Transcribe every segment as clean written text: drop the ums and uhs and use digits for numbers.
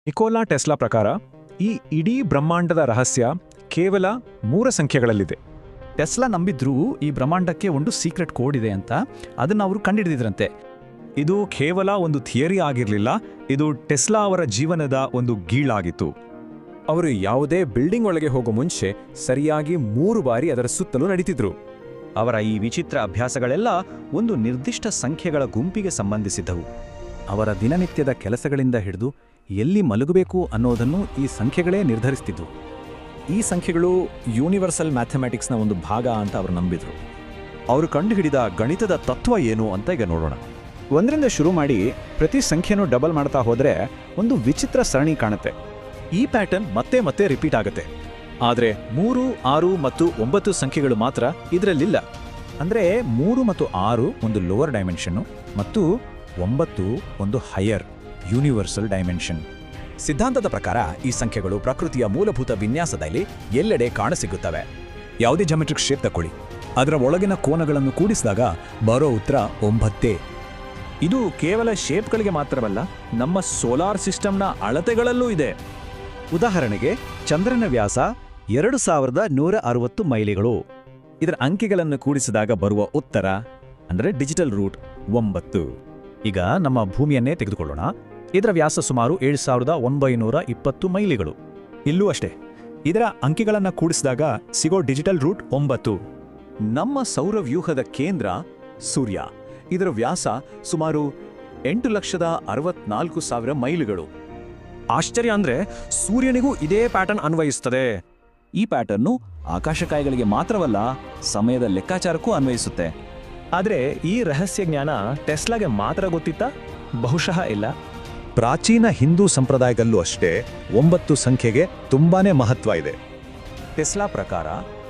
Nikola Tesla ಪ್ರಕಾರ ಈ ಇಡೀ ಬ್ರಹ್ಮಾಂಡದ ರಹಸ್ಯ ಕೇವಲ 3 ಸಂಖ್ಯೆಗಳಲ್ಲಿದೆ. ಟೆಸ್ಲಾ ನಂಬಿದ್ರೂ ಈ ಬ್ರಹ್ಮಾಂಡಕ್ಕೆ ಒಂದು ಸೀಕ್ರೆಟ್ ಕೋಡ್ ಇದೆ ಅಂತ ಅದನ್ನ ಅವರು ಕಂಡುಹಿಡಿದಿದ್ರಂತೆ. ಇದು ಕೇವಲ ಒಂದು ಥಿಯರಿ ಆಗಿರಲಿಲ್ಲ, ಇದು ಟೆಸ್ಲಾ ಅವರ ಜೀವನದ ಒಂದು ಗೀಳಾಗಿತ್ತು. ಅವರು ಯಾವುದೇ ಬಿಲ್ಡಿಂಗ್ ಒಳಗೆ ಹೋಗೋ ಮುಂಚೆ ಸರಿಯಾಗಿ 3 ಬಾರಿ ಅದರ ಸುತ್ತಲೂ ನಡೀತಿದ್ರು. ಅವರ ಈ ವಿಚಿತ್ರ ಅಭ್ಯಾಸಗಳೆಲ್ಲ ಒಂದು ನಿರ್ದಿಷ್ಟ ಸಂಖ್ಯೆಗಳ ಗುಂಪಿಗೆ ಸಂಬಂಧಿಸಿದ್ದವು. ಅವರ ದಿನನಿತ್ಯದ ಕೆಲಸಗಳಿಂದ ಹಿಡಿದು ಎಲ್ಲಿ ಮಲಗಬೇಕು ಅನ್ನೋದನ್ನು ಈ ಸಂಖ್ಯೆಗಳೇ ನಿರ್ಧರಿಸ್ತಿದ್ವು. ಈ ಸಂಖ್ಯೆಗಳು ಯೂನಿವರ್ಸಲ್ ಮ್ಯಾಥಮೆಟಿಕ್ಸ್ನ ಒಂದು ಭಾಗ ಅಂತ ಅವರು ನಂಬಿದ್ರು. ಅವರು ಕಂಡುಹಿಡಿದ ಗಣಿತದ ತತ್ವ ಏನು ಅಂತ ಈಗ ನೋಡೋಣ. 1ರಿಂದ ಶುರು ಮಾಡಿ ಪ್ರತಿ ಸಂಖ್ಯೆನೂ ಡಬಲ್ ಮಾಡ್ತಾ ಹೋದ್ರೆ ಒಂದು ವಿಚಿತ್ರ ಸರಣಿ ಕಾಣುತ್ತೆ. ಈ ಪ್ಯಾಟರ್ನ್ ಮತ್ತೆ ಮತ್ತೆ ರಿಪೀಟ್ ಆಗುತ್ತೆ. ಆದರೆ 3, 6 ಮತ್ತು 9 ಸಂಖ್ಯೆಗಳು ಮಾತ್ರ ಇದರಲ್ಲಿಲ್ಲ. ಅಂದ್ರೆ 3 ಮತ್ತು 6 ಒಂದು ಲೋವರ್ ಡೈಮೆನ್ಷನ್ನು ಮತ್ತು 9 ಒಂದು ಹೈಯರ್ ಯೂನಿವರ್ಸಲ್ ಡೈಮೆನ್ಷನ್. ಸಿದ್ಧಾಂತದ ಪ್ರಕಾರ ಈ ಸಂಖ್ಯೆಗಳು ಪ್ರಕೃತಿಯ ಮೂಲಭೂತ ವಿನ್ಯಾಸದಲ್ಲಿ ಎಲ್ಲೆಡೆ ಕಾಣಸಿಗುತ್ತವೆ. ಯಾವುದೇ ಜಾಮೆಟ್ರಿಕ್ ಶೇಪ್ ತಗೊಳ್ಳಿ, ಅದರ ಒಳಗಿನ ಕೋನಗಳನ್ನು ಕೂಡಿಸಿದಾಗ ಬರೋ ಉತ್ತರ 9. ಇದು ಕೇವಲ ಶೇಪ್ಗಳಿಗೆ ಮಾತ್ರವಲ್ಲ, ನಮ್ಮ ಸೋಲಾರ್ ಸಿಸ್ಟಮ್ನ ಅಳತೆಗಳಲ್ಲೂ ಇದೆ. ಉದಾಹರಣೆಗೆ ಚಂದ್ರನ ವ್ಯಾಸ 2160 ಮೈಲಿಗಳು. ಇದರ ಅಂಕಿಗಳನ್ನು ಕೂಡಿಸಿದಾಗ ಬರುವ ಉತ್ತರ ಅಂದರೆ ಡಿಜಿಟಲ್ ರೂಟ್ 9. ಈಗ ನಮ್ಮ ಭೂಮಿಯನ್ನೇ ತೆಗೆದುಕೊಳ್ಳೋಣ. ಇದರ ವ್ಯಾಸ ಸುಮಾರು 7920 ಮೈಲಿಗಳು. ಇಲ್ಲೂ ಅಷ್ಟೇ, ಇದರ ಅಂಕಿಗಳನ್ನು ಕೂಡಿಸಿದಾಗ ಸಿಗೋ ಡಿಜಿಟಲ್ ರೂಟ್ 9. ನಮ್ಮ ಸೌರವ್ಯೂಹದ ಕೇಂದ್ರ ಸೂರ್ಯ, ಇದರ ವ್ಯಾಸ ಸುಮಾರು 8,64,000 ಮೈಲಿಗಳು. ಆಶ್ಚರ್ಯ ಅಂದ್ರೆ ಸೂರ್ಯನಿಗೂ ಇದೇ ಪ್ಯಾಟರ್ನ್ ಅನ್ವಯಿಸುತ್ತದೆ. ಈ ಪ್ಯಾಟರ್ನು ಆಕಾಶಕಾಯಿಗಳಿಗೆ ಮಾತ್ರವಲ್ಲ, ಸಮಯದ ಲೆಕ್ಕಾಚಾರಕ್ಕೂ ಅನ್ವಯಿಸುತ್ತೆ. ಆದರೆ ಈ ರಹಸ್ಯ ಜ್ಞಾನ ಟೆಸ್ಲಾಗೆ ಮಾತ್ರ ಗೊತ್ತಿತ್ತಾ? ಬಹುಶಃ ಇಲ್ಲ. ಪ್ರಾಚೀನ ಹಿಂದೂ ಸಂಪ್ರದಾಯದಲ್ಲೂ ಅಷ್ಟೇ 9 ಸಂಖ್ಯೆಗೆ ತುಂಬಾನೇ ಮಹತ್ವ ಇದೆ. ಟೆಸ್ಲಾ ಪ್ರಕಾರ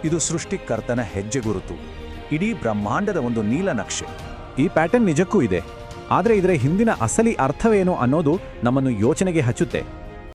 ಇದು ಸೃಷ್ಟಿಕರ್ತನ ಹೆಜ್ಜೆ ಗುರುತು, ಇಡೀ ಬ್ರಹ್ಮಾಂಡದ ಒಂದು ನೀಲನಕ್ಷೆ. ಈ ಪ್ಯಾಟರ್ನ್ ನಿಜಕ್ಕೂ ಇದೆ, ಆದರೆ ಇದರ ಹಿಂದಿನ ಅಸಲಿ ಅರ್ಥವೇನು ಅನ್ನೋದು ನಮ್ಮನ್ನು ಯೋಚನೆಗೆ ಹಚ್ಚುತ್ತೆ.